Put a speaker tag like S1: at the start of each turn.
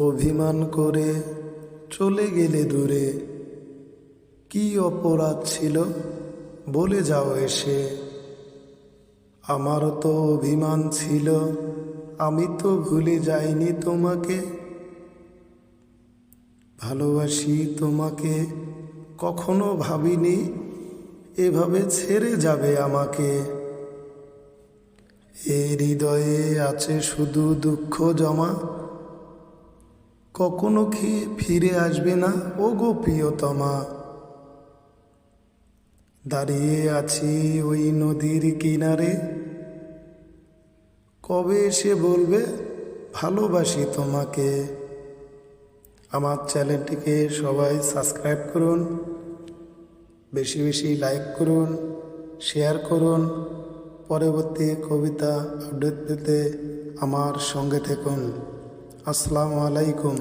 S1: অভিমান করে চলে গেলে দূরে, কি অপরাধ ছিল বলে যাও এসে। আমারও তো অভিমান ছিল, আমি তো ভুলে যাইনি তোমাকে। ভালোবাসি তোমাকে, কখনো ভাবিনি এভাবে ছেড়ে যাবে আমাকে। এই হৃদয়ে আছে শুধু দুঃখ জমা, কখনো কি ফিরে আসবে না ও গো প্রিয়তমা। দাঁড়িয়ে আছি ওই নদীর কিনারে, কবে এসে বলবে ভালোবাসি তোমাকে। আমার চ্যানেলটিকে সবাই সাবস্ক্রাইব করুন, বেশি বেশি লাইক করুন, শেয়ার করুন। পরবর্তী কবিতা আপডেট পেতে আমার সঙ্গে থাকুন। আসসালামু আলাইকুম।